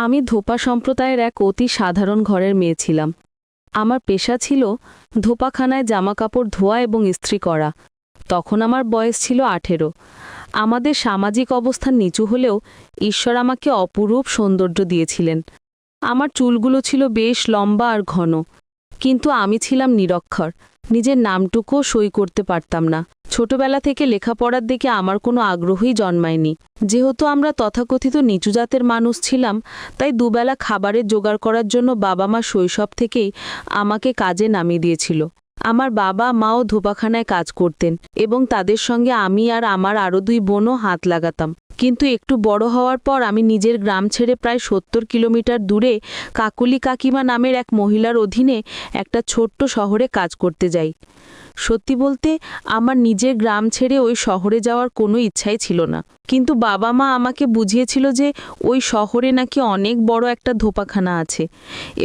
আমি ধোপা সম্প্রদায়ের এক অতি সাধারণ ঘরের মেয়ে ছিলাম। আমার পেশা ছিল ধোপাখানায় জামাকাপড় ধোয়া এবং ইস্ত্রি করা। তখন আমার বয়স ছিল 18। আমাদের সামাজিক অবস্থান নিচু হলেও ঈশ্বর আমাকে অপরূপ সৌন্দর্য দিয়েছিলেন। আমার চুলগুলো ছিল বেশ লম্বা আর ঘন, কিন্তু আমি ছিলাম নিরক্ষর, নিজের নামটুকুও সই করতে পারতাম না। ছোটবেলা থেকে লেখাপড়ার দিকে আমার কোনো আগ্রহই জন্মায়নি। যেহেতু আমরা তথাকথিত নিচু জাতের মানুষ ছিলাম, তাই দুবেলা খাবারের জোগাড় করার জন্য বাবা মা শৈশব থেকেই আমাকে কাজে নামিয়ে দিয়েছিল। আমার বাবা মাও ধোপাখানায় কাজ করতেন এবং তাদের সঙ্গে আমি আর আমার আরও 2 বোনও হাত লাগাতাম। কিন্তু একটু বড় হওয়ার পর আমি নিজের গ্রাম ছেড়ে প্রায় 70 কিলোমিটার দূরে কাকুলি কাকিমা নামের এক মহিলার অধীনে একটা ছোট্ট শহরে কাজ করতে যাই। সত্যি বলতে আমার নিজের গ্রাম ছেড়ে ওই শহরে যাওয়ার কোনো ইচ্ছাই ছিল না, কিন্তু বাবা মা আমাকে বুঝিয়েছিল যে ওই শহরে নাকি অনেক বড় একটা ধোপাখানা আছে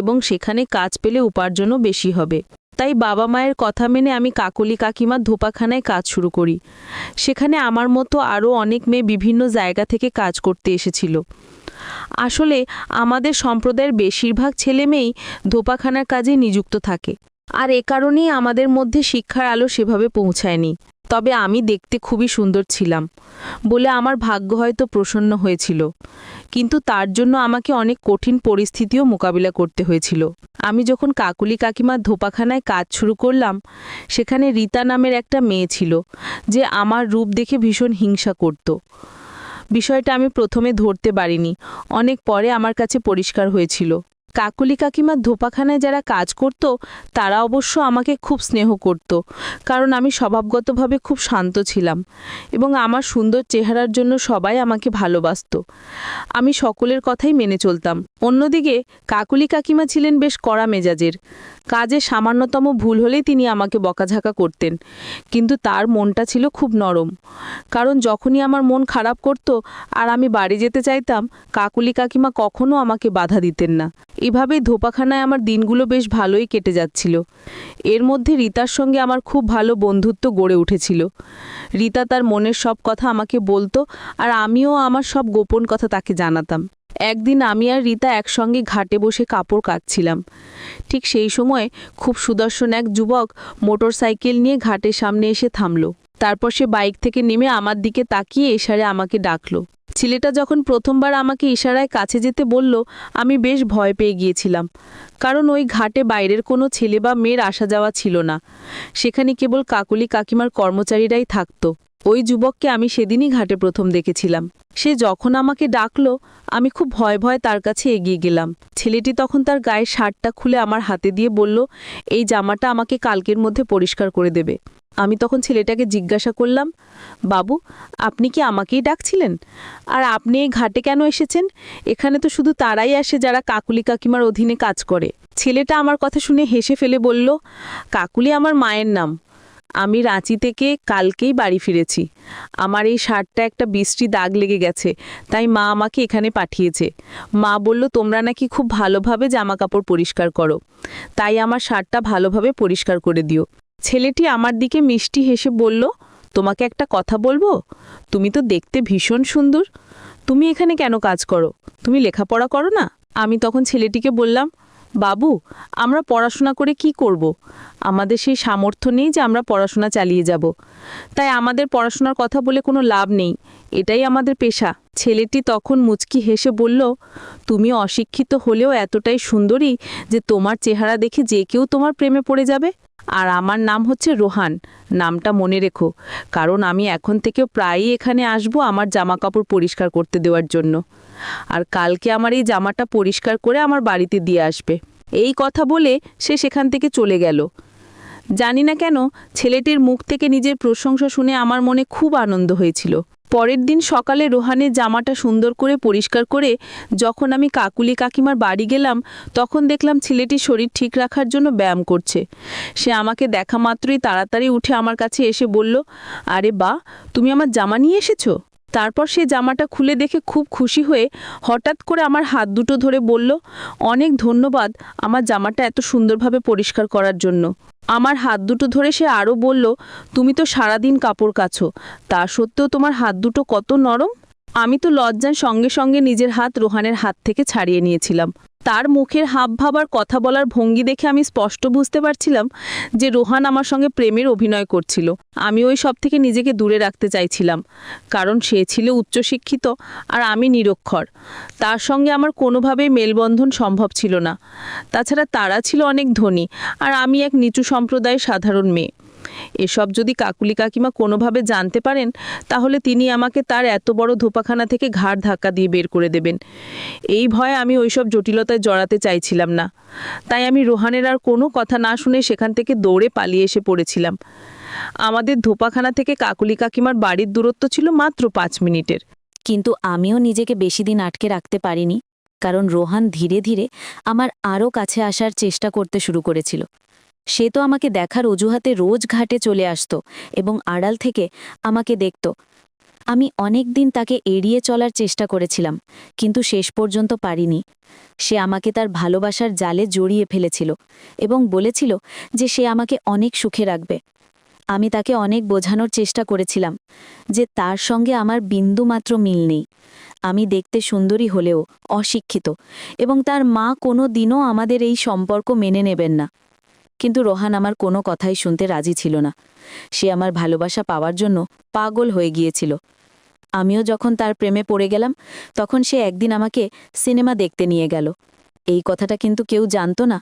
এবং সেখানে কাজ পেলে উপার্জনও বেশি হবে। তাই বাবা মায়ের কথা মেনে আমি কাকলি কাকিমার ধোপাখানায় কাজ শুরু করি। সেখানে আমার মতো আরও অনেক মেয়ে বিভিন্ন জায়গা থেকে কাজ করতে এসেছিল। আসলে আমাদের সম্প্রদায়ের বেশিরভাগ ছেলে মেয়েই ধোপাখানার কাজে নিযুক্ত থাকে, আর এ কারণেই আমাদের মধ্যে শিক্ষার আলো সেভাবে পৌঁছায়নি। তবে আমি দেখতে খুবই সুন্দর ছিলাম বলে আমার ভাগ্য হয়তো প্রসন্ন হয়েছিল, কিন্তু তার জন্য আমাকে অনেক কঠিন পরিস্থিতিও মোকাবিলা করতে হয়েছিল। আমি যখন কাকুলি কাকিমার ধোপাখানায় কাজ শুরু করলাম, সেখানে রীতা নামের একটা মেয়ে ছিল যে আমার রূপ দেখে ভীষণ হিংসা করত। বিষয়টা আমি প্রথমে ধরতে পারিনি, অনেক পরে আমার কাছে পরিষ্কার হয়েছিল। কাকুলি কাকিমার ধোপাখানায় যারা কাজ করত তারা অবশ্য আমাকে খুব স্নেহ করত, কারণ আমি স্বভাবগতভাবে খুব শান্ত ছিলাম এবং আমার সুন্দর চেহারার জন্য সবাই আমাকে ভালোবাসত। আমি সকলের কথাই মেনে চলতাম। অন্যদিকে কাকুলি কাকিমা ছিলেন বেশ কড়া মেজাজের। কাজে সামান্যতম ভুল হলেই তিনি আমাকে বকাঝাকা করতেন, কিন্তু তার মনটা ছিল খুব নরম। কারণ যখনই আমার মন খারাপ করত আর আমি বাড়ি যেতে চাইতাম, কাকুলি কাকিমা কখনো আমাকে বাধা দিতেন না। এভাবেই ধোপাখানায় আমার দিনগুলো বেশ ভালোই কেটে যাচ্ছিল। এর মধ্যে রীতার সঙ্গে আমার খুব ভালো বন্ধুত্ব গড়ে উঠেছিল। রীতা তার মনের সব কথা আমাকে বলতো আর আমিও আমার সব গোপন কথা তাকে জানাতাম। একদিন আমি আর রীতা একসঙ্গে ঘাটে বসে কাপড় কাচছিলাম। ঠিক সেই সময় খুব সুদর্শন এক যুবক মোটর সাইকেল নিয়ে ঘাটের সামনে এসে থামল। তারপর সে বাইক থেকে নেমে আমার দিকে তাকিয়ে ইশারায় আমাকে ডাকল। ছেলেটা যখন প্রথমবার আমাকে ইশারায় কাছে যেতে বলল, আমি বেশ ভয় পেয়ে গিয়েছিলাম, কারণ ওই ঘাটে বাইরের কোনো ছেলে বা মেয়ের আসা যাওয়া ছিল না। সেখানে কেবল কাকুলি কাকিমার কর্মচারীরাই থাকতো। ওই যুবককে আমি সেদিনই ঘাটে প্রথম দেখেছিলাম। সে যখন আমাকে ডাকলো, আমি খুব ভয় ভয় তার কাছে এগিয়ে গেলাম। ছেলেটি তখন তার গায়ের শার্টটা খুলে আমার হাতে দিয়ে বলল, এই জামাটা আমাকে কালকের মধ্যে পরিষ্কার করে দেবে। আমি তখন ছেলেটাকে জিজ্ঞাসা করলাম, বাবু, আপনি কি আমাকেই ডাকছিলেন? আর আপনি এই ঘাটে কেন এসেছেন? এখানে তো শুধু তারাই আসে যারা কাকুলি কাকিমার অধীনে কাজ করে। ছেলেটা আমার কথা শুনে হেসে ফেলে বলল, কাকুলি আমার মায়ের নাম। আমি রাঁচি থেকে কালকেই বাড়ি ফিরেছি। আমার এই শার্টটা একটা বিশ্রী দাগ লেগে গেছে, তাই মা আমাকে এখানে পাঠিয়েছে। মা বলল তোমরা নাকি খুব ভালোভাবে জামা কাপড় পরিষ্কার করো, তাই আমার শার্টটা ভালোভাবে পরিষ্কার করে দিও। ছেলেটি আমার দিকে মিষ্টি হেসে বলল, তোমাকে একটা কথা বলবো? তুমি তো দেখতে ভীষণ সুন্দর। তুমি এখানে কেন কাজ করো? তুমি লেখাপড়া করো না? আমি তখন ছেলেটিকে বললাম, বাবু, আমরা পড়াশোনা করে কি করব? আমাদের সেই সামর্থ্য নেই যে আমরা পড়াশোনা চালিয়ে যাব, তাই আমাদের পড়াশোনার কথা বলে কোনো লাভ নেই, এটাই আমাদের পেশা। ছেলেটি তখন মুচকি হেসে বলল, তুমি অশিক্ষিত হলেও এতটাই সুন্দরী যে তোমার চেহারা দেখে যে কেউ তোমার প্রেমে পড়ে যাবে। আর আমার নাম হচ্ছে রোহান, নামটা মনে রেখো, কারণ আমি এখন থেকে প্রায়ই এখানে আসব আমার জামা কাপড় পরিষ্কার করতে দেওয়ার জন্য। আর কালকে আমার এই জামাটা পরিষ্কার করে আমার বাড়িতে দিয়ে আসবে। এই কথা বলে সে সেখান থেকে চলে গেল। জানি না কেন ছেলেটির মুখ থেকে নিজের প্রশংসা শুনে আমার মনে খুব আনন্দ হয়েছিল। পরের দিন সকালে রোহানের জামাটা সুন্দর করে পরিষ্কার করে যখন আমি কাকুলি কাকিমার বাড়ি গেলাম, তখন দেখলাম ছেলেটি শরীর ঠিক রাখার জন্য ব্যায়াম করছে। সে আমাকে দেখা মাত্রই তাড়াতাড়ি উঠে আমার কাছে এসে বলল, আরে বাহ, তুমি আমার জামা নিয়ে এসেছো? তারপর সে জামাটা খুলে দেখে খুব খুশি হয়ে হঠাৎ করে আমার হাত দুটো ধরে বলল, অনেক ধন্যবাদ আমার জামাটা এত সুন্দরভাবে পরিষ্কার করার জন্য। আমার হাত দুটো ধরে সে আরও বলল, তুমি তো সারাদিন কাপড় কাচো, তা সত্ত্বেও তোমার হাত দুটো কত নরম। আমি তো লজ্জার সঙ্গে সঙ্গে নিজের হাত রোহানের হাত থেকে ছাড়িয়ে নিয়েছিলাম। তার মুখের হাবভাব আর কথা বলার ভঙ্গি দেখে আমি স্পষ্ট বুঝতে পারছিলাম যে রোহান আমার সঙ্গে প্রেমের অভিনয় করছিল। আমি ওই সব থেকে নিজেকে দূরে রাখতে চাইছিলাম, কারণ সে ছিল উচ্চশিক্ষিত আর আমি নিরক্ষর। তার সঙ্গে আমার কোনোভাবেই মেলবন্ধন সম্ভব ছিল না। তাছাড়া তারা ছিল অনেক ধনী আর আমি এক নিচু সম্প্রদায়ের সাধারণ মেয়ে। এসব যদি কাকুলি কাকিমা কোনোভাবে জানতে পারেন, তাহলে তিনি আমাকে তার এত বড় ধোপাখানা থেকে ঘাড় ধাক্কা দিয়ে বের করে দেবেন। এই ভয়ে আমি ওইসব জটিলতায় জড়াতে চাইছিলাম না। তাই আমি রোহানের আর কোনো কথা না শুনে সেখান থেকে দৌড়ে পালিয়ে এসে পড়েছিলাম। আমাদের ধোপাখানা থেকে কাকুলি কাকিমার বাড়ির দূরত্ব ছিল মাত্র 5 মিনিটের। কিন্তু আমিও নিজেকে বেশি দিন আটকে রাখতে পারিনি, কারণ রোহান ধীরে ধীরে আমার আরও কাছে আসার চেষ্টা করতে শুরু করেছিল। সে তো আমাকে দেখার অজুহাতে রোজ ঘাটে চলে আসতো এবং আড়াল থেকে আমাকে দেখত। আমি অনেক দিন তাকে এড়িয়ে চলার চেষ্টা করেছিলাম, কিন্তু শেষ পর্যন্ত পারিনি। সে আমাকে তার ভালোবাসার জালে জড়িয়ে ফেলেছিল এবং বলেছিল যে সে আমাকে অনেক সুখে রাখবে। আমি তাকে অনেক বোঝানোর চেষ্টা করেছিলাম যে তার সঙ্গে আমার বিন্দুমাত্র মিল নেই। আমি দেখতে সুন্দরী হলেও অশিক্ষিত এবং তার মা কোনো দিনও আমাদের এই সম্পর্ক মেনে নেবেন না। কিন্তু রোহান আমার কোনো কথাই শুনতে রাজি ছিল না। সে আমার ভালোবাসা পাওয়ার জন্য পাগল হয়ে গিয়েছিল। আমিও যখন তার প্রেমে পড়ে গেলাম, তখন সে একদিন আমাকে সিনেমা দেখতে নিয়ে গেল। এই কথাটা কিন্তু কেউ জানত না।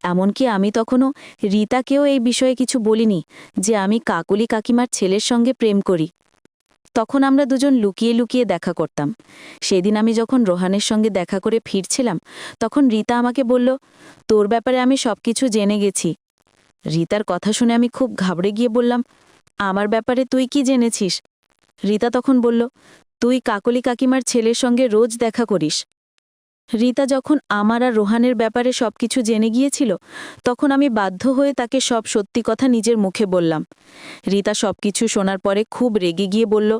এমনকি আমি তখনও রীতাকেও এই বিষয়ে কিছু বলিনি যে আমি কাকুলি কাকিমার ছেলের সঙ্গে প্রেম করি। তখন আমরা দুজন লুকিয়ে লুকিয়ে দেখা করতাম। সেদিন আমি যখন রোহানের সঙ্গে দেখা করে ফিরছিলাম, তখন রীতা আমাকে বলল, তোর ব্যাপারে আমি সবকিছু জেনে গেছি। রীতার কথা শুনে আমি খুব ঘাবড়ে গিয়ে বললাম, আমার ব্যাপারে তুই কি জেনেছিস? রীতা তখন বলল, তুই কাকলি কাকিমার ছেলের সঙ্গে রোজ দেখা করিস। রীতা যখন আমার আর রোহানের ব্যাপারে সবকিছু জেনে গিয়েছিল, তখন আমি বাধ্য হয়ে তাকে সব সত্যি কথা নিজের মুখে বললাম। রীতা সবকিছু শোনার পরে খুব রেগে গিয়ে বলল,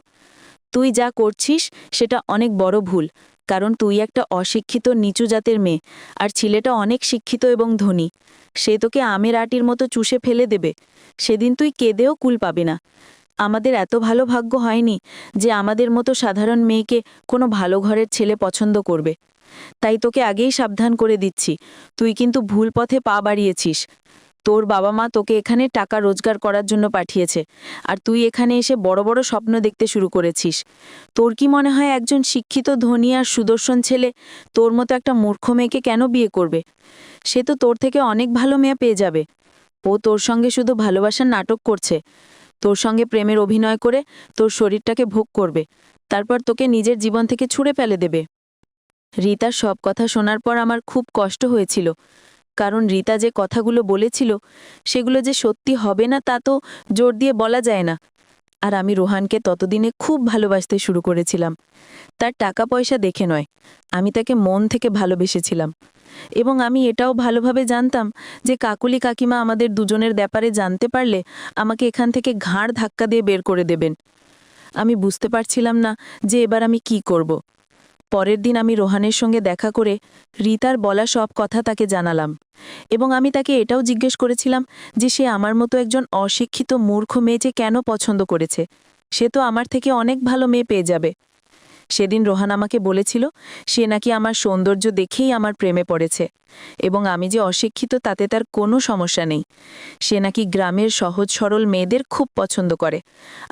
তুই যা করছিস সেটা অনেক বড় ভুল, কারণ তুই একটা অশিক্ষিত নিচু জাতের মেয়ে, আর ছেলেটা অনেক শিক্ষিত এবং ধনী। সে তোকে আমের আটির মতো চুষে ফেলে দেবে। সেদিন তুই কেঁদেও কুল পাবি না। আমাদের এত ভালো ভাগ্য হয়নি যে আমাদের মতো সাধারণ মেয়েকে কোনো ভালো ঘরের ছেলে পছন্দ করবে। তাই তোকে আগেই সাবধান করে দিচ্ছি, তুই কিন্তু ভুল পথে পা বাড়িয়েছিস। তোর বাবা মা তোকে এখানে টাকা রোজগার করার জন্য পাঠিয়েছে, আর তুই এখানে এসে বড় বড় স্বপ্ন দেখতে শুরু করেছিস। তোর কি মনে হয় একজন শিক্ষিত ধনী আর সুদর্শন ছেলে তোর মতো একটা মূর্খ মেয়েকে কেন বিয়ে করবে? সে তো তোর থেকে অনেক ভালো মেয়ে পেয়ে যাবে। ও তোর সঙ্গে শুধু ভালোবাসার নাটক করছে। তোর সঙ্গে প্রেমের অভিনয় করে তোর শরীরটাকে ভোগ করবে, তারপর তোকে নিজের জীবন থেকে ছুঁড়ে ফেলে দেবে। রীতার সব কথা শোনার পর আমার খুব কষ্ট হয়েছিল, কারণ রীতা যে কথাগুলো বলেছিল সেগুলো যে সত্যি হবে না তা তো জোর দিয়ে বলা যায় না। আর আমি রোহানকে ততদিনে খুব ভালোবাসতে শুরু করেছিলাম। তার টাকা পয়সা দেখে নয়, আমি তাকে মন থেকে ভালোবেসেছিলাম। এবং আমি এটাও ভালোভাবে জানতাম যে কাকুলি কাকিমা আমাদের দুজনের ব্যাপারে জানতে পারলে আমাকে এখান থেকে ঘাড় ধাক্কা দিয়ে বের করে দেবেন। আমি বুঝতে পারছিলাম না যে এবার আমি কি করব। পরের দিন আমি রোহানের সঙ্গে দেখা করে রীতার বলা সব কথা তাকে জানালাম, এবং আমি তাকে এটাও জিজ্ঞেস করেছিলাম যে সে আমার মতো একজন অশিক্ষিত মূর্খ মেয়েকে কেন পছন্দ করেছে। সে তো আমার থেকে অনেক ভালো মেয়ে পেয়ে যাবে। সেদিন রোহান আমাকে বলেছিল সে নাকি আমার সৌন্দর্য দেখেই আমার প্রেমে পড়েছে, এবং আমি যে অশিক্ষিত তাতে তার কোনো সমস্যা নেই। সে নাকি গ্রামের সহজ সরল মেয়েদের খুব পছন্দ করে,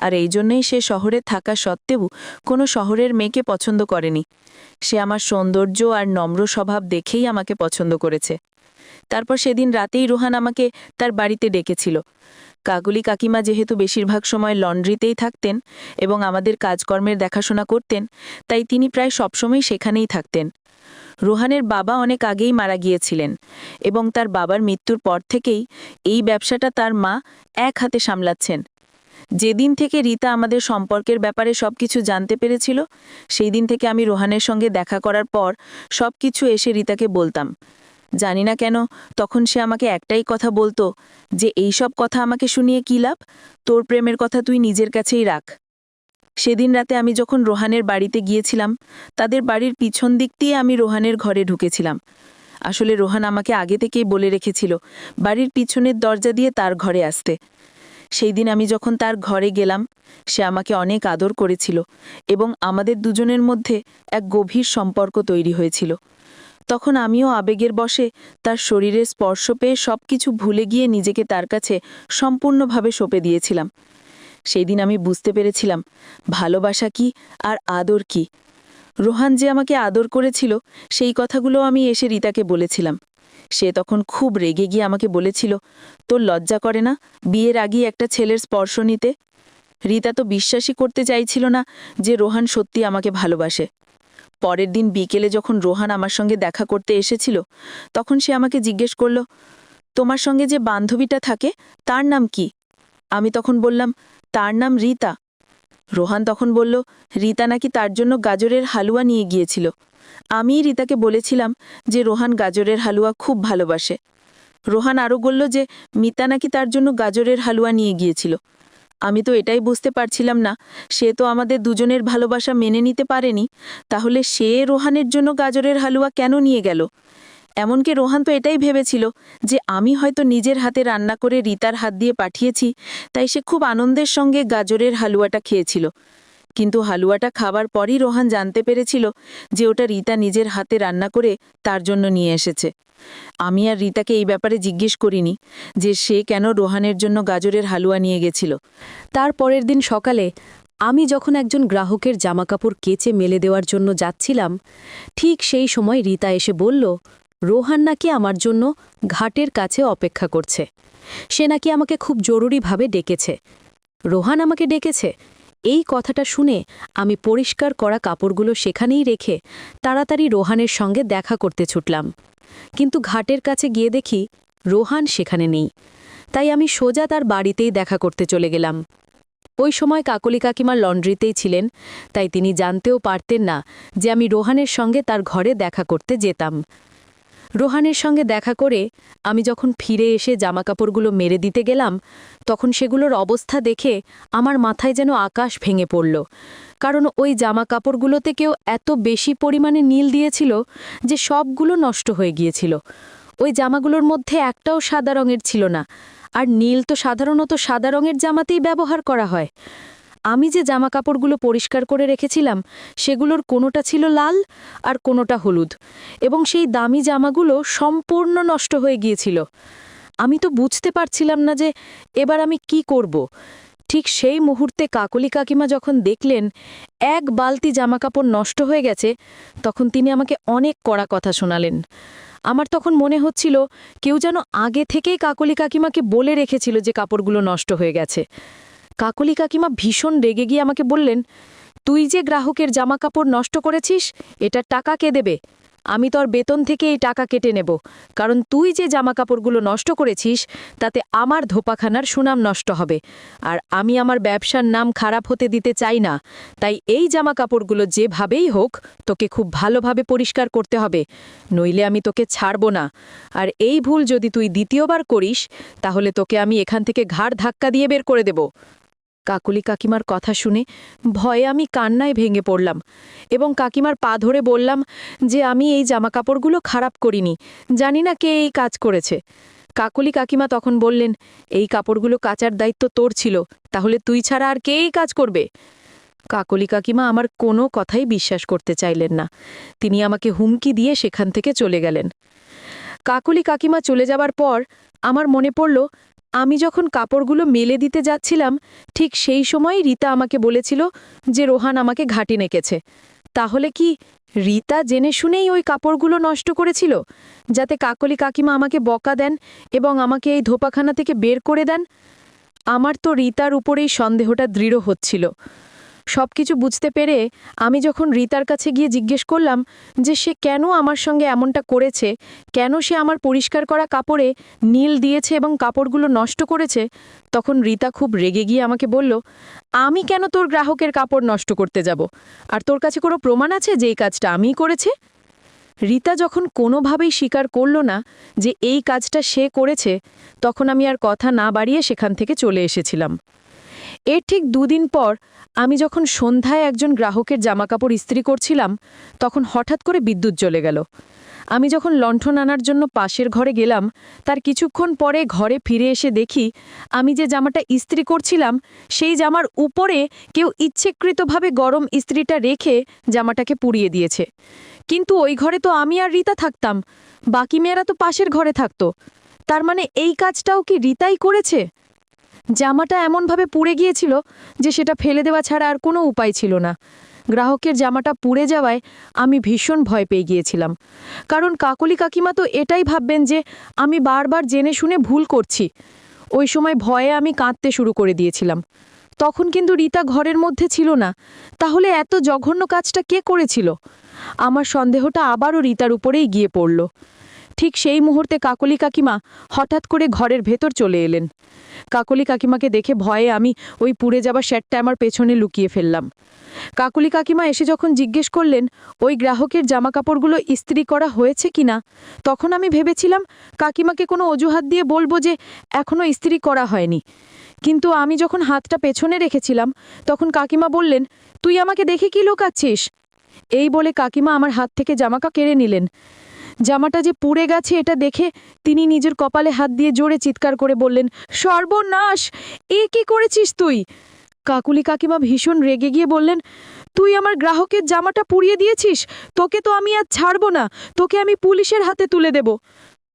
আর এই জন্যই সে শহরে থাকা সত্ত্বেও কোনো শহরের মেয়েকে পছন্দ করেনি। সে আমার সৌন্দর্য আর নম্র স্বভাব দেখেই আমাকে পছন্দ করেছে। তারপর সেদিন রাতেই রোহান আমাকে তার বাড়িতে ডেকেছিল। কাকুলি কাকিমা যেহেতু বেশিরভাগ সময় লন্ড্রিতেই থাকতেন এবং আমাদের কাজকর্মের দেখাশোনা করতেন, তাই তিনি প্রায় সবসময় সেখানেই থাকতেন। রোহানের বাবা অনেক আগেই মারা গিয়েছিলেন, এবং তার বাবার মৃত্যুর পর থেকেই এই ব্যবসাটা তার মা এক হাতে সামলাচ্ছেন। যেদিন থেকে রীতা আমাদের সম্পর্কের ব্যাপারে সবকিছু জানতে পেরেছিল, সেই দিন থেকে আমি রোহানের সঙ্গে দেখা করার পর সবকিছু এসে রীতাকে বলতাম। জানি না কেন তখন সে আমাকে একটাই কথা বলতো যে এই সব কথা আমাকে শুনিয়ে কী লাভ, তোর প্রেমের কথা তুই নিজের কাছেই রাখ। সেদিন রাতে আমি যখন রোহানের বাড়িতে গিয়েছিলাম, তাদের বাড়ির পিছন দিক দিয়ে আমি রোহানের ঘরে ঢুকেছিলাম। আসলে রোহান আমাকে আগে থেকেই বলে রেখেছিল বাড়ির পিছনের দরজা দিয়ে তার ঘরে আসতে। সেই দিন আমি যখন তার ঘরে গেলাম, সে আমাকে অনেক আদর করেছিল এবং আমাদের দুজনের মধ্যে এক গভীর সম্পর্ক তৈরি হয়েছিল। তখন আমিও আবেগের বশে তার শরীরের স্পর্শ পেয়ে সব কিছু ভুলে গিয়ে নিজেকে তার কাছে সম্পূর্ণভাবে সঁপে দিয়েছিলাম। সেই দিন আমি বুঝতে পেরেছিলাম ভালোবাসা কি আর আদর কি। রোহান যে আমাকে আদর করেছিল সেই কথাগুলো আমি এসে রিতাকে বলেছিলাম। সে তখন খুব রেগে গিয়ে আমাকে বলেছিল, তোর লজ্জা করে না বিয়ের আগেই একটা ছেলের স্পর্শ নিতে? রিতা তো বিশ্বাসই করতে চাইছিল না যে রোহান সত্যি আমাকে ভালোবাসে। পরের দিন বিকেলে যখন রোহান আমার সঙ্গে দেখা করতে এসেছিল, তখন সে আমাকে জিজ্ঞেস করল, তোমার সঙ্গে যে বান্ধবীটা থাকে তার নাম কি? আমি তখন বললাম, তার নাম রিতা। রোহান তখন বলল, রিতা নাকি তার জন্য গাজরের হালুয়া নিয়ে গিয়েছিল। আমিই রিতাকে বলেছিলাম যে রোহান গাজরের হালুয়া খুব ভালোবাসে। রোহান আরও বলল যে মিতা নাকি তার জন্য গাজরের হালুয়া নিয়ে গিয়েছিল। আমি তো এটাই বুঝতে পারছিলাম না, সে তো আমাদের দুজনের ভালোবাসা মেনে নিতে পারেনি, তাহলে সে রোহানের জন্য গাজরের হালুয়া কেন নিয়ে গেল? এমনকি রোহান তো এটাই ভেবেছিল যে আমি হয়তো নিজের হাতে রান্না করে রিতার হাত দিয়ে পাঠিয়েছি, তাই সে খুব আনন্দের সঙ্গে গাজরের হালুয়াটা খেয়েছিল। কিন্তু হালুয়াটা খাবার পরই রোহান জানতে পেরেছিল যে ওটা রিতা নিজের হাতে রান্না করে তার জন্য নিয়ে এসেছে। আমি আর রিতাকে এই ব্যাপারে জিজ্ঞেস করিনি যে সে কেন রোহানের জন্য গাজরের হালুয়া নিয়ে গেছিল। তার পরের দিন সকালে আমি যখন একজন গ্রাহকের জামাকাপড় কেচে মেলে দেওয়ার জন্য যাচ্ছিলাম, ঠিক সেই সময় রিতা এসে বলল, রোহান নাকি আমার জন্য ঘাটের কাছে অপেক্ষা করছে। সে নাকি আমাকে খুব জরুরিভাবে ডেকেছে। রোহান আমাকে ডেকেছে? এই কথাটা শুনে আমি পরিষ্কার করা কাপড়গুলো সেখানেই রেখে তাড়াতাড়ি রোহানের সঙ্গে দেখা করতে ছুটলাম। কিন্তু ঘাটের কাছে গিয়ে দেখি রোহান সেখানে নেই। তাই আমি সোজা তার বাড়িতেই দেখা করতে চলে গেলাম। ওই সময় কাকলি কাকিমার লন্ড্রিতেই ছিলেন, তাই তিনি জানতেও পারতেন না যে আমি রোহানের সঙ্গে তার ঘরে দেখা করতে যেতাম। রোহানের সঙ্গে দেখা করে আমি যখন ফিরে এসে জামাকাপড়গুলো মেরে দিতে গেলাম, তখন সেগুলোর অবস্থা দেখে আমার মাথায় যেন আকাশ ভেঙে পড়ল। কারণ ওই জামাকাপড়গুলোতে কেউ এত বেশি পরিমাণে নীল দিয়েছিল যে সবগুলো নষ্ট হয়ে গিয়েছিল। ওই জামাগুলোর মধ্যে একটাও সাদা রঙের ছিল না, আর নীল তো সাধারণত সাদা রঙের জামাতেই ব্যবহার করা হয়। আমি যে জামাকাপড়গুলো পরিষ্কার করে রেখেছিলাম সেগুলোর কোনোটা ছিল লাল আর কোনোটা হলুদ, এবং সেই দামি জামাগুলো সম্পূর্ণ নষ্ট হয়ে গিয়েছিল। আমি তো বুঝতে পারছিলাম না যে এবার আমি কি করব। ঠিক সেই মুহূর্তে কাকলি কাকিমা যখন দেখলেন এক বালতি জামাকাপড় নষ্ট হয়ে গেছে, তখন তিনি আমাকে অনেক কড়া কথা শোনালেন। আমার তখন মনে হচ্ছিল কেউ যেন আগে থেকেই কাকলি কাকিমাকে বলে রেখেছিল যে কাপড়গুলো নষ্ট হয়ে গেছে। কাকলি কাকিমা ভীষণ রেগে গিয়ে আমাকে বললেন, তুই যে গ্রাহকের জামাকাপড় নষ্ট করেছিস, এটার টাকা কে দেবে? আমি তোর বেতন থেকে এই টাকা কেটে নেব, কারণ তুই যে জামাকাপড়গুলো নষ্ট করেছিস তাতে আমার ধোপাখানার সুনাম নষ্ট হবে, আর আমি আমার ব্যবসার নাম খারাপ হতে দিতে চাই না। তাই এই জামাকাপড়গুলো যেভাবেই হোক তোকে খুব ভালোভাবে পরিষ্কার করতে হবে, নইলে আমি তোকে ছাড়ব না। আর এই ভুল যদি তুই দ্বিতীয়বার করিস তাহলে তোকে আমি এখান থেকে ঘাড় ধাক্কা দিয়ে বের করে দেব। কাকলি কাকিমার কথা শুনে ভয়ে আমি কান্নায় ভেঙে পড়লাম এবং কাকিমার পা ধরে বললাম যে আমি এই জামাকাপড়গুলো খারাপ করিনি, জানি না কে এই কাজ করেছে। কাকলি কাকিমা তখন বললেন, এই কাপড়গুলো কাচার দায়িত্ব তোর ছিল, তাহলে তুই ছাড়া আর কে এই কাজ করবে? কাকলি কাকিমা আমার কোনো কথাই বিশ্বাস করতে চাইলেন না। তিনি আমাকে হুমকি দিয়ে সেখান থেকে চলে গেলেন। কাকলি কাকিমা চলে যাবার পর আমার মনে পড়ল, আমি যখন কাপড়গুলো মেলে দিতে যাচ্ছিলাম ঠিক সেই সময় রিতা আমাকে বলেছিল যে রোহান আমাকে ঘাটি নেকেছে। তাহলে কি রিতা জেনে শুনেই ওই কাপড়গুলো নষ্ট করেছিল, যাতে কাকলি কাকিমা আমাকে বকা দেন এবং আমাকে এই ধোপাখানা থেকে বের করে দেন? আমার তো রিতার উপরেই সন্দেহটা দৃঢ় হচ্ছিল। সবকিছু বুঝতে পেরে আমি যখন রিতার কাছে গিয়ে জিজ্ঞেস করলাম যে সে কেন আমার সঙ্গে এমনটা করেছে, কেন সে আমার পরিষ্কার করা কাপড়ে নীল দিয়েছে এবং কাপড়গুলো নষ্ট করেছে, তখন রিতা খুব রেগে গিয়ে আমাকে বলল, আমি কেন তোর গ্রাহকের কাপড় নষ্ট করতে যাব? আর তোর কাছে কোনো প্রমাণ আছে যে এই কাজটা আমিই করেছি? রিতা যখন কোনোভাবেই স্বীকার করল না যে এই কাজটা সে করেছে, তখন আমি আর কথা না বাড়িয়ে সেখান থেকে চলে এসেছিলাম। এর ঠিক 2 দিন পর আমি যখন সন্ধ্যায় একজন গ্রাহকের জামাকাপড় ইস্ত্রি করছিলাম, তখন হঠাৎ করে বিদ্যুৎ জ্বলে গেল। আমি যখন লণ্ঠন আনার জন্য পাশের ঘরে গেলাম, তার কিছুক্ষণ পরে ঘরে ফিরে এসে দেখি আমি যে জামাটা ইস্ত্রি করছিলাম সেই জামার উপরে কেউ ইচ্ছেকৃতভাবে গরম ইস্ত্রিটা রেখে জামাটাকে পুড়িয়ে দিয়েছে। কিন্তু ওই ঘরে তো আমি আর রীতা থাকতাম, বাকি মেয়েরা তো পাশের ঘরে থাকতো। তার মানে এই কাজটাও কি রীতাই করেছে? জামাটা এমনভাবে পুড়ে গিয়েছিল যে সেটা ফেলে দেওয়া ছাড়া আর কোনো উপায় ছিল না। গ্রাহকের জামাটা পুড়ে যাওয়ায় আমি ভীষণ ভয় পেয়ে গিয়েছিলাম, কারণ কাকলি কাকিমা তো এটাই ভাববেন যে আমি বারবার জেনে শুনে ভুল করছি। ওই সময় ভয়ে আমি কাঁদতে শুরু করে দিয়েছিলাম। তখন কিন্তু রীতা ঘরের মধ্যে ছিল না। তাহলে এত জঘন্য কাজটা কে করেছিল? আমার সন্দেহটা আবারও রীতার উপরেই গিয়ে পড়ল। ঠিক সেই মুহূর্তে কাকলি কাকিমা হঠাৎ করে ঘরের ভেতর চলে এলেন। কাকলি কাকিমাকে দেখে ভয়ে আমি ওই পুড়ে যাওয়া শ্যাটটা আমার পেছনে লুকিয়ে ফেললাম। কাকলি কাকিমা এসে যখন জিজ্ঞেস করলেন ওই গ্রাহকের জামাকাপড়গুলো ইস্ত্রি করা হয়েছে কিনা, তখন আমি ভেবেছিলাম কাকিমাকে কোনো অজুহাত দিয়ে বলবো যে এখনও ইস্ত্রি করা হয়নি। কিন্তু আমি যখন হাতটা পেছনে রেখেছিলাম তখন কাকিমা বললেন, তুই আমাকে দেখে কি লুকাচ্ছিস? এই বলে কাকিমা আমার হাত থেকে জামাটা কেড়ে নিলেন। জামাটা যে পুড়ে গেছে এটা দেখে তিনি নিজের কপালে হাত দিয়ে জোরে চিৎকার করে বললেন, সর্বনাশ! এ কি করেছিস তুই? কাকুলি কাকিমা ভীষণ রেগে গিয়ে বললেন, তুই আমার গ্রাহকের জামাটা পুড়িয়ে দিয়েছিস, তোকে তো আমি আর ছাড়ব না, তোকে আমি পুলিশের হাতে তুলে দেব।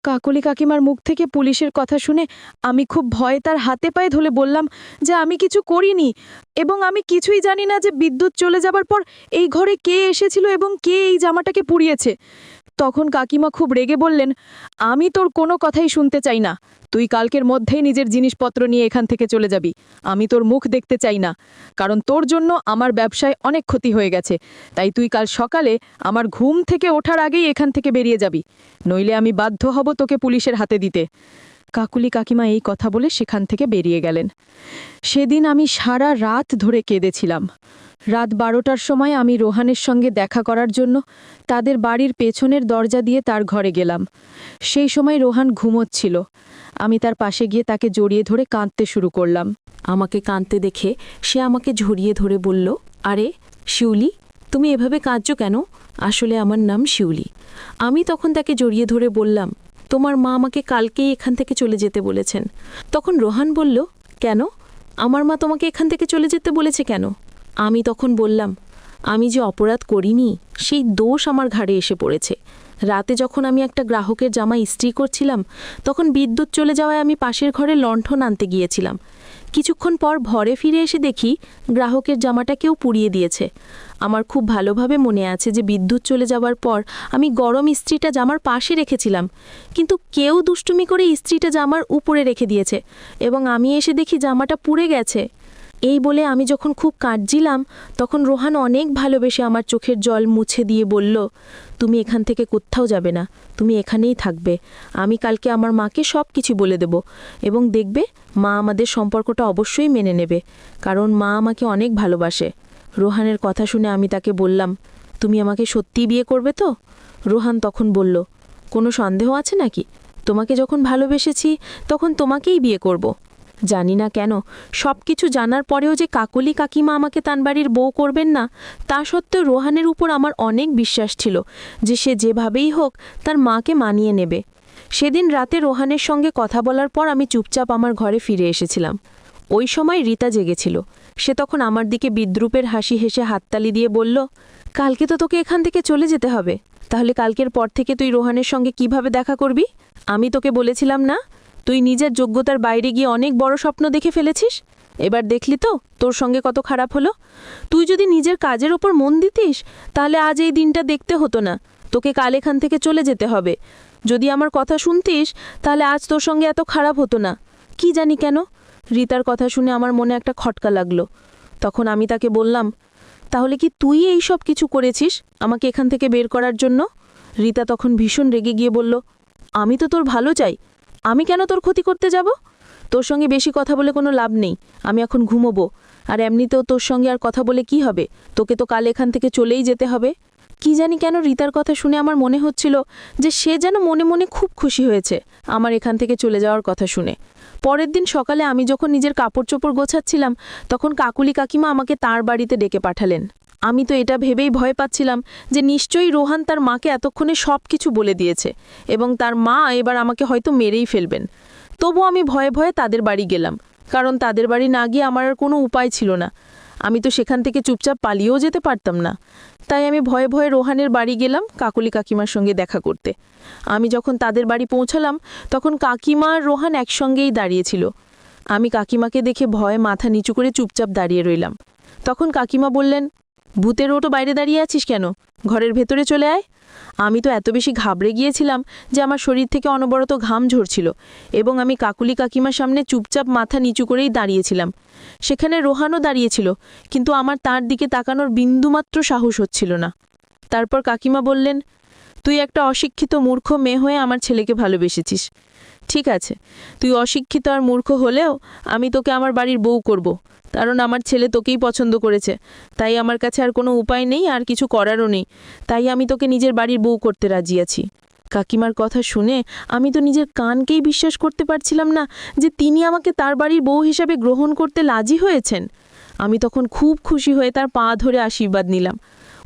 কাকলি কাকিমার মুখ থেকে পুলিশের কথা শুনে আমি খুব ভয়ে তার হাতে পায়ে ধরে বললাম যে আমি কিছু করিনি এবং আমি কিছুই জানি না যে বিদ্যুৎ চলে যাবার পর এই ঘরে কে এসেছিল এবং কে এই জামাটাকে পুড়িয়েছে। তখন কাকিমা খুব রেগে বললেন, আমি তোর কোনো কথাই শুনতে চাই না, তুই কালকের মধ্যেই নিজের জিনিসপত্র নিয়ে এখান থেকে চলে যাবি। আমি তোর মুখ দেখতে চাই না, কারণ তোর জন্য আমার ব্যবসায় অনেক ক্ষতি হয়ে গেছে। তাই তুই কাল সকালে আমার ঘুম থেকে ওঠার আগেই এখান থেকে বেরিয়ে যাবি, নইলে আমি বাধ্য হব তোকে পুলিশের হাতে দিতে। কাকুলি কাকিমা এই কথা বলে সেখান থেকে বেরিয়ে গেলেন। সেদিন আমি সারা রাত ধরে কেঁদেছিলাম। রাত 12টার সময় আমি রোহানের সঙ্গে দেখা করার জন্য তাদের বাড়ির পেছনের দরজা দিয়ে তার ঘরে গেলাম। সেই সময় রোহান ঘুমোচ্ছিল। আমি তার পাশে গিয়ে তাকে জড়িয়ে ধরে কাঁদতে শুরু করলাম। আমাকে কাঁদতে দেখে সে আমাকে ঝরিয়ে ধরে বলল, আরে শিউলি, তুমি এভাবে কাঁদছো কেন? আসলে আমার নাম শিউলি। আমি তখন তাকে জড়িয়ে ধরে বললাম, তোমার মা আমাকে কালকেই এখান থেকে চলে যেতে বলেছেন। তখন রোহান বলল, কেন? আমার মা তোমাকে এখান থেকে চলে যেতে বলেছে কেন? আমি তখন বললাম, আমি যে অপরাধ করিনি সেই দোষ আমার ঘাড়ে এসে পড়েছে। রাতে যখন আমি একটা গ্রাহকের জামা ইস্ত্রি করছিলাম তখন বিদ্যুৎ চলে যাওয়ায় আমি পাশের ঘরে লণ্ঠন আনতে গিয়েছিলাম। কিছুক্ষণ পর ঘরে ফিরে এসে দেখি গ্রাহকের জামাটা কেউ পুড়িয়ে দিয়েছে। আমার খুব ভালোভাবে মনে আছে যে বিদ্যুৎ চলে যাওয়ার পর আমি গরম ইস্ত্রিটা জামার পাশে রেখেছিলাম, কিন্তু কেউ দুষ্টুমি করে ইস্ত্রিটা জামার উপরে রেখে দিয়েছে এবং আমি এসে দেখি জামাটা পুড়ে গেছে। এই বলে আমি যখন খুব কাঁদছিলাম তখন রোহান অনেক ভালোবেসে আমার চোখের জল মুছে দিয়ে বলল, তুমি এখান থেকে কোথাও যাবে না, তুমি এখানেই থাকবে। আমি কালকে আমার মাকে সব কিছু বলে দেব এবং দেখবে মা আমাদের সম্পর্কটা অবশ্যই মেনে নেবে, কারণ মা আমাকে অনেক ভালোবাসে। রোহানের কথা শুনে আমি তাকে বললাম, তুমি আমাকে সত্যিই বিয়ে করবে তো? রোহান তখন বলল, কোনো সন্দেহ আছে নাকি? তোমাকে যখন ভালোবেসেছি তখন তোমাকেই বিয়ে করব। জানি না কেন সব কিছু জানার পরেও যে কাকলি কাকিমা আমাকে তার বাড়ির বউ করবেন না, তা সত্ত্বেও রোহানের উপর আমার অনেক বিশ্বাস ছিল যে সে যেভাবেই হোক তার মাকে মানিয়ে নেবে। সেদিন রাতে রোহানের সঙ্গে কথা বলার পর আমি চুপচাপ আমার ঘরে ফিরে এসেছিলাম। ওই সময় রীতা জেগেছিল। সে তখন আমার দিকে বিদ্রূপের হাসি হেসে হাততালি দিয়ে বলল, কালকে তো তোকে এখান থেকে চলে যেতে হবে, তাহলে কালকের পর থেকে তুই রোহানের সঙ্গে কিভাবে দেখা করবি? আমি তোকে বলেছিলাম না, তুই নিজের যোগ্যতার বাইরে গিয়ে অনেক বড় স্বপ্ন দেখে ফেলেছিস। এবার দেখলি তো তোর সঙ্গে কত খারাপ হলো। তুই যদি নিজের কাজের ওপর মন দিতিস তাহলে আজ এই দিনটা দেখতে হতো না। তোকে কাল এখান থেকে চলে যেতে হবে। যদি আমার কথা শুনতিস তাহলে আজ তোর সঙ্গে এত খারাপ হতো না। কি জানি কেন রীতার কথা শুনে আমার মনে একটা খটকা লাগলো। তখন আমি তাকে বললাম, তাহলে কি তুই এই সব কিছু করেছিস আমাকে এখান থেকে বের করার জন্য? রীতা তখন ভীষণ রেগে গিয়ে বলল, আমি তো তোর ভালো চাই, আমি কেন তোর ক্ষতি করতে যাব? তোর সঙ্গে বেশি কথা বলে কোনো লাভ নেই, আমি এখন ঘুমোবো। আর এমনিতেও তোর সঙ্গে আর কথা বলে কি হবে, তোকে তো কাল এখান থেকে চলেই যেতে হবে। কি জানি কেন রীতার কথা শুনে আমার মনে হচ্ছিল যে সে যেন মনে মনে খুব খুশি হয়েছে আমার এখান থেকে চলে যাওয়ার কথা শুনে। পরের দিন সকালে আমি যখন নিজের কাপড় চোপড় গোছাচ্ছিলাম তখন কাকুলি কাকিমা আমাকে তার বাড়িতে ডেকে পাঠালেন। আমি তো এটা ভেবেই ভয় পাচ্ছিলাম যে নিশ্চয়ই রোহান তার মাকে এতক্ষণে সব কিছু বলে দিয়েছে এবং তার মা এবার আমাকে হয়তো মেরেই ফেলবেন। তবু আমি ভয়ে ভয়ে তাদের বাড়ি গেলাম, কারণ তাদের বাড়ি না গিয়ে আমার আর কোনো উপায় ছিল না। আমি তো সেখান থেকে চুপচাপ পালিয়েও যেতে পারতাম না। তাই আমি ভয়ে ভয়ে রোহানের বাড়ি গেলাম কাকলি কাকিমার সঙ্গে দেখা করতে। আমি যখন তাদের বাড়ি পৌঁছালাম তখন কাকিমা আর রোহান একসঙ্গেই দাঁড়িয়েছিল। আমি কাকিমাকে দেখে ভয়ে মাথা নিচু করে চুপচাপ দাঁড়িয়ে রইলাম। তখন কাকিমা বললেন, ভূতের ওটো বাইরে দাঁড়িয়ে আছিস কেন? ঘরের ভেতরে চলে আয়। আমি তো এত বেশি ঘাবড়ে গিয়েছিলাম যে আমার শরীর থেকে অনবরত ঘাম ঝরছিল এবং আমি কাকুলি কাকিমার সামনে চুপচাপ মাথা নিচু করেই দাঁড়িয়েছিলাম। সেখানে রোহানও দাঁড়িয়েছিল, কিন্তু আমার তার দিকে তাকানোর বিন্দুমাত্র সাহস হচ্ছিল না। তারপর কাকিমা বললেন, তুই একটা অশিক্ষিত মূর্খ মেয়ে হয়ে আমার ছেলেকে ভালোবেসেছিস। ঠিক আছে, তুই অশিক্ষিত আর মূর্খ হলেও আমি তোকে আমার বাড়ির বউ করব, কারণ আমার ছেলে তোকেই পছন্দ করেছে। তাই আমার কাছে আর কোনো উপায় নেই, আর কিছু করারও নেই। তাই আমি তোকে নিজের বাড়ির বউ করতে রাজি আছি। কাকিমার কথা শুনে আমি তো নিজের কানকেই বিশ্বাস করতে পারছিলাম না যে তিনি আমাকে তার বাড়ির বউ হিসাবে গ্রহণ করতে রাজি হয়েছেন। আমি তখন খুব খুশি হয়ে তার পা ধরে আশীর্বাদ নিলাম।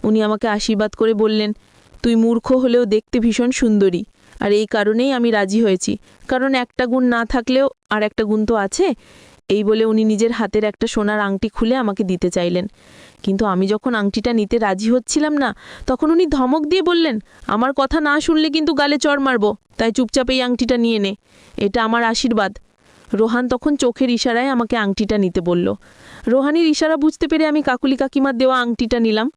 উনি আমাকে আশীর্বাদ করে বললেন, তুই মূর্খ হলেও দেখতে ভীষণ সুন্দরী, আর এই কারণেই আমি রাজি হয়েছি, কারণ একটা গুণ না থাকলেও আর একটা গুণ তো আছে। এই বলে উনি নিজের হাতের একটা সোনার আংটি খুলে আমাকে দিতে চাইলেন। কিন্তু আমি যখন আংটিটা নিতে রাজি হচ্ছিলাম না, তখন উনি ধমক দিয়ে বললেন, আমার কথা না শুনলে কিন্তু গালে চড় মারব, তাই চুপচাপ এই আংটিটা নিয়ে নে, এটা আমার আশীর্বাদ। রোহান তখন চোখের ইশারায় আমাকে আংটিটা নিতে বলল। রোহানের ইশারা বুঝতে পেরে আমি কাকুলি কাকিমার দেওয়া আংটিটা নিলাম।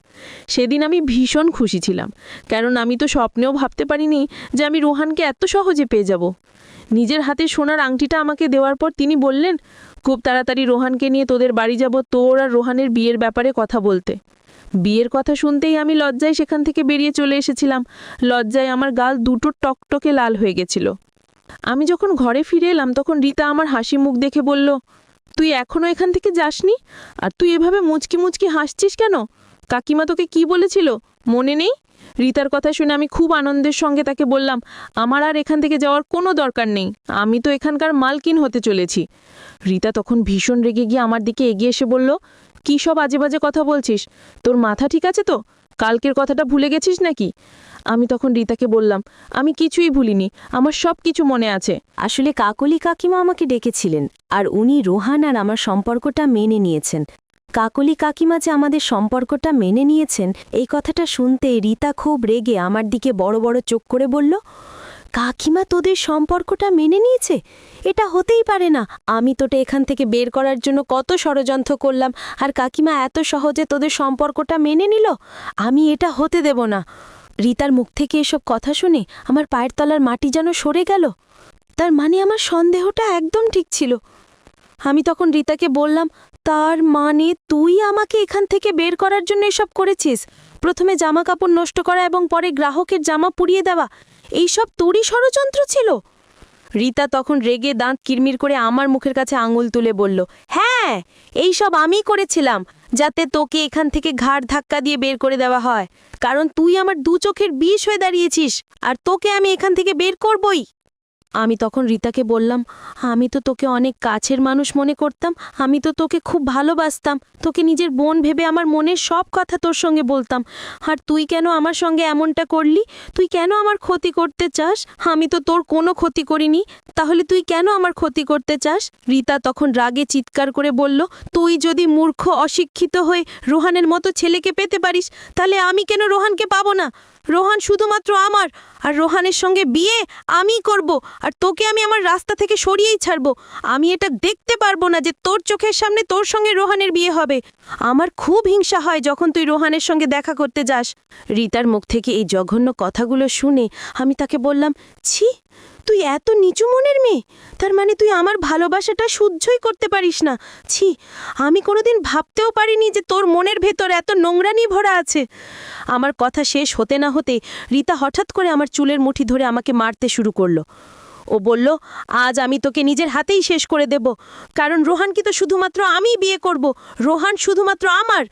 সেদিন আমি ভীষণ খুশি ছিলাম, কারণ আমি তো স্বপ্নেও ভাবতে পারিনি যে আমি রোহানকে এত সহজে পেয়ে যাব। নিজের হাতে সোনার আংটিটা আমাকে দেওয়ার পর তিনি বললেন, খুব তাড়াতাড়ি রোহানকে নিয়ে তোদের বাড়ি যাব তোর আর রোহানের বিয়ের ব্যাপারে কথা বলতে। বিয়ের কথা শুনতেই আমি লজ্জায় সেখান থেকে বেরিয়ে চলে এসেছিলাম। লজ্জায় আমার গাল দুটো টকটকে লাল হয়ে গেছিল। আমি যখন ঘরে ফিরে এলাম তখন রীতা আমার হাসি মুখ দেখে বলল, তুই এখনও এখান থেকে যাসনি? আর তুই এভাবে মুচকি মুচকি হাসছিস কেন? কাকিমা তোকে কি বলেছিল মনে নেই? রীতার কথা শুনে আমি খুব আনন্দের সঙ্গে তাকে বললাম, আমার আর এখান থেকে যাওয়ার কোনো দরকার নেই, আমি তো এখানকার মালকিন হতে চলেছি। রীতা তখন ভীষণ রেগে গিয়ে আমার দিকে এগিয়ে এসে বলল, কী সব আজে বাজে কথা বলছিস? তোর মাথা ঠিক আছে তো? কালকের কথাটা ভুলে গেছিস নাকি? আমি তখন রীতাকে বললাম, আমি কিছুই ভুলিনি, আমার সব কিছু মনে আছে। আসলে কাকলি কাকিমা আমাকে ডেকেছিলেন, আর উনি রোহান আর আমার সম্পর্কটা মেনে নিয়েছেন। কাকলি কাকিমা যে আমাদের সম্পর্কটা মেনে নিয়েছেন এই কথাটা শুনতে রীতা খুব রেগে আমার দিকে বড় বড় চোখ করে বলল, কাকিমা তোদের সম্পর্কটা মেনে নিয়েছে? এটা হতেই পারে না। আমি তোটা এখান থেকে বের করার জন্য কত ষড়যন্ত্র করলাম, আর কাকিমা এত সহজে তোদের সম্পর্কটা মেনে নিল? আমি এটা হতে দেব না। রীতার মুখ থেকে এসব কথা শুনে আমার পায়ের তলার মাটি যেন সরে গেল। তার মানে আমার সন্দেহটা একদম ঠিক ছিল। আমি তখন রীতাকে বললাম, তার মানে তুই আমাকে এখান থেকে বের করার জন্য এসব করেছিস? প্রথমে জামা কাপড় নষ্ট করা এবং পরে গ্রাহকের জামা পুড়িয়ে দেওয়া, এইসব তোরই ষড়যন্ত্র ছিল? রীতা তখন রেগে দাঁত কিরমির করে আমার মুখের কাছে আঙুল তুলে বলল, হ্যাঁ, এইসব আমিই করেছিলাম, যাতে তোকে এখান থেকে ঘাড় ধাক্কা দিয়ে বের করে দেওয়া হয়, কারণ তুই আমার দু চোখের বিষ হয়ে দাঁড়িয়েছিস, আর তোকে আমি এখান থেকে বের করবই। আমি তখন রীতাকে বললাম, আমি তো তোকে অনেক কাছের মানুষ মনে করতাম, আমি তো তোকে খুব ভালোবাসতাম, তোকে নিজের বোন ভেবে আমার মনের সব কথা তোর সঙ্গে বলতাম, আর তুই কেন আমার সঙ্গে এমনটা করলি? তুই কেন আমার ক্ষতি করতে চাস? আমি তো তোর কোনো ক্ষতি করিনি, তাহলে তুই কেন আমার ক্ষতি করতে চাস? রীতা তখন রাগে চিৎকার করে বলল, তুই যদি মূর্খ অশিক্ষিত হয়ে রোহানের মতো ছেলেকে পেতে পারিস, তাহলে আমি কেন রোহানকে পাবো না? রোহান শুধুমাত্র আমার, আর রোহানের সঙ্গে বিয়ে আমিই করব, আর তোকে আমি আমার রাস্তা থেকে সরিয়েই ছাড়ব। আমি এটা দেখতে পারবো না যে তোর চোখের সামনে তোর সঙ্গে রোহানের বিয়ে হবে। আমার খুব হিংসা হয় যখন তুই রোহানের সঙ্গে দেখা করতে যাস। রীতার মুখ থেকে এই জঘন্য কথাগুলো শুনে আমি তাকে বললাম, ছি, তুই এত নিচু মনের মেয়ে? তার মানে তুই আমার ভালোবাসাটা সহ্যই করতে পারিস না? ছি, আমি কোনোদিন ভাবতেও পারিনি যে তোর মনের ভেতর এত নোংরানি ভরা আছে। আমার কথা শেষ হতে না হতে রীতা হঠাৎ করে আমার চুলের মুঠি ধরে আমাকে মারতে শুরু করলো। ও বলল, আজ আমি তোকে নিজের হাতেই শেষ করে দেব, কারণ রোহানকে তো শুধুমাত্র আমিই বিয়ে করব, রোহান শুধুমাত্র আমার।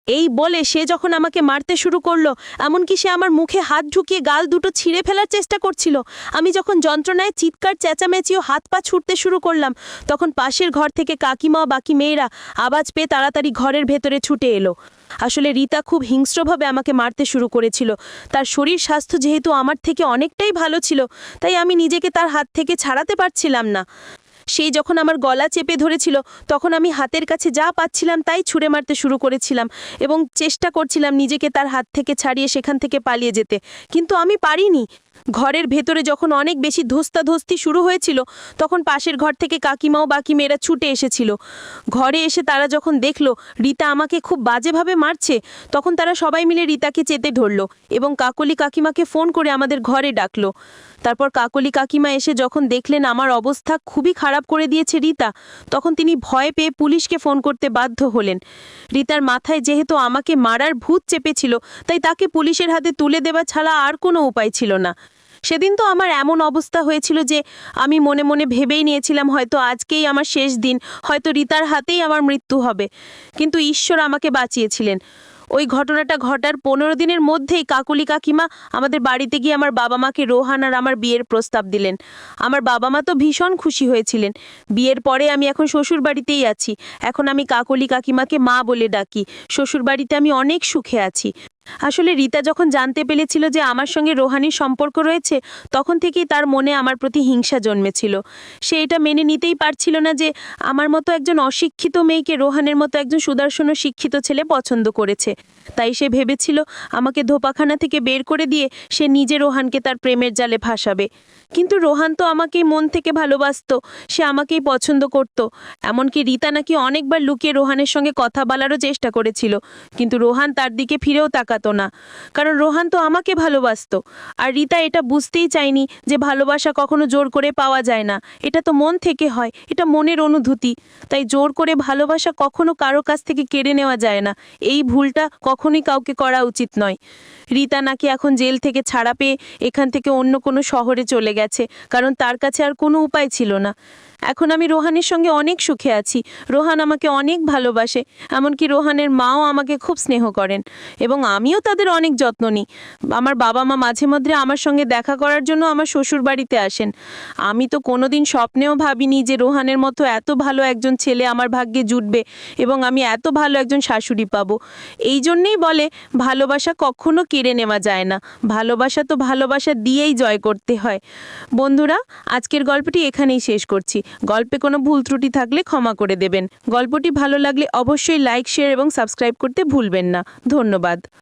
এই বলে সে যখন আমাকে মারতে শুরু করলো, এমনকি সে আমার মুখে হাত ঢুকিয়ে গাল দুটো ছিঁড়ে ফেলার চেষ্টা করছিল। আমি যখন যন্ত্রণায় চিৎকার চেঁচামেচি ও হাত পা ছুটতে শুরু করলাম, তখন পাশের ঘর থেকে কাকিমা ও বাকি মেয়েরা আওয়াজ পেয়ে তাড়াতাড়ি ঘরের ভেতরে ছুটে এলো। আসলে রীতা খুব হিংস্রভাবে আমাকে মারতে শুরু করেছিল। তার শরীর স্বাস্থ্য যেহেতু আমার থেকে অনেকটাই ভালো ছিল, তাই আমি নিজেকে তার হাত থেকে ছাড়াতে পারছিলাম না। সেই যখন আমার গলা চেপে ধরেছিল, তখন আমি হাতের কাছে যা পাচ্ছিলাম তাই ছুঁড়ে মারতে শুরু করেছিলাম এবং চেষ্টা করছিলাম নিজেকে তার হাত থেকে ছাড়িয়ে সেখান থেকে পালিয়ে যেতে, কিন্তু আমি পারিনি। ঘরের ভেতরে যখন অনেক বেশি ধস্তাধস্তি শুরু হয়েছিল, তখন পাশের ঘর থেকে কাকিমা ও বাকি মেয়েরা ছুটে এসেছিল। ঘরে এসে তারা যখন দেখলো রীতা আমাকে খুব বাজেভাবে মারছে, তখন তারা সবাই মিলে রীতাকে চেতে ধরল এবং কাকলি কাকিমাকে ফোন করে আমাদের ঘরে ডাকলো। তারপর কাকলি কাকিমা এসে যখন দেখলেন আমার অবস্থা খুবই খারাপ করে দিয়েছে রীতা, তখন তিনি ভয় পেয়ে পুলিশকে ফোন করতে বাধ্য হলেন। রীতার মাথায় যেহেতু আমাকে মারার ভূত চেপেছিল, তাই তাকে পুলিশের হাতে তুলে দেওয়া ছাড়া আর কোনো উপায় ছিল না। সেদিন তো আমার এমন অবস্থা হয়েছিল যে আমি মনে মনে ভেবেই নিয়েছিলাম হয়তো আজকেই আমার শেষ দিন, হয়তো রীতার হাতেই আমার মৃত্যু হবে। কিন্তু ঈশ্বর আমাকে বাঁচিয়েছিলেন। ওই ঘটনাটা ঘটার 15 দিনের মধ্যেই কাকলি কাকিমা আমাদের বাড়িতে গিয়ে আমার বাবা মাকে রোহান আর আমার বিয়ের প্রস্তাব দিলেন। আমার বাবা মা তো ভীষণ খুশি হয়েছিলেন। বিয়ের পরে আমি এখন শ্বশুর বাড়িতেই আছি। এখন আমি কাকলি কাকিমাকে মা বলে ডাকি। শ্বশুর বাড়িতে আমি অনেক সুখে আছি। আসলে রীতা যখন জানতে পেরেছিল যে আমার সঙ্গে রোহানির সম্পর্ক রয়েছে, তখন থেকেই তার মনে আমার প্রতি হিংসা জন্মেছিল। সে এটা মেনে নিতেই পারছিল না যে আমার মতো একজন অশিক্ষিত মেয়েকে রোহানের মতো একজন সুদর্শন ও শিক্ষিত ছেলে পছন্দ করেছে। তাই সে ভেবেছিল আমাকে ধোপাখানা থেকে বের করে দিয়ে সে নিজে রোহানকে তার প্রেমের জালে ফাঁসাবে। কিন্তু রোহান তো আমাকেই মন থেকে ভালোবাসতো, সে আমাকেই পছন্দ করত। এমনকি রীতা নাকি অনেকবার লুকিয়ে রোহানের সঙ্গে কথা বলারও চেষ্টা করেছিল, কিন্তু রোহান তার দিকে ফিরেও তাকাতো না, কারণ রোহান তো আমাকে ভালোবাসতো। আর রীতা এটা বুঝতেই চায়নি যে ভালোবাসা কখনো জোর করে পাওয়া যায় না, এটা তো মন থেকে হয়, এটা মনের অনুভূতি। তাই জোর করে ভালোবাসা কখনো কারো কাছ থেকে কেড়ে নেওয়া যায় না। এই ভুলটা কখনোই কাউকে করা উচিত নয়। রীতা নাকি এখন জেল থেকে ছাড়া পেয়ে এখান থেকে অন্য কোনো শহরে চলে গেছে, কারণ তার কাছে আর কোনো উপায় ছিল না। এখন আমি রোহানের সঙ্গে অনেক সুখে আছি। রোহান আমাকে অনেক ভালোবাসে, এমনকি রোহানের মাও আমাকে খুব স্নেহ করেন এবং আমিও তাদের অনেক যত্ন নিই। আমার বাবা মা মাঝে মধ্যে আমার সঙ্গে দেখা করার জন্য আমার শ্বশুর বাড়িতে আসেন। আমি তো কোনোদিন স্বপ্নেও ভাবিনি যে রোহানের মতো এত ভালো একজন ছেলে আমার ভাগ্যে জুটবে এবং আমি এত ভালো একজন শাশুড়ি পাবো। এই জন্যেই বলে ভালোবাসা কখনো কেড়ে নেওয়া যায় না, ভালোবাসা তো ভালোবাসা দিয়েই জয় করতে হয়। বন্ধুরা, আজকের গল্পটি এখানেই শেষ করছি। গল্পে কোনো ভুল ত্রুটি থাকলে ক্ষমা করে দেবেন। গল্পটি ভালো লাগলে অবশ্যই লাইক, শেয়ার এবং সাবস্ক্রাইব করতে ভুলবেন না। ধন্যবাদ।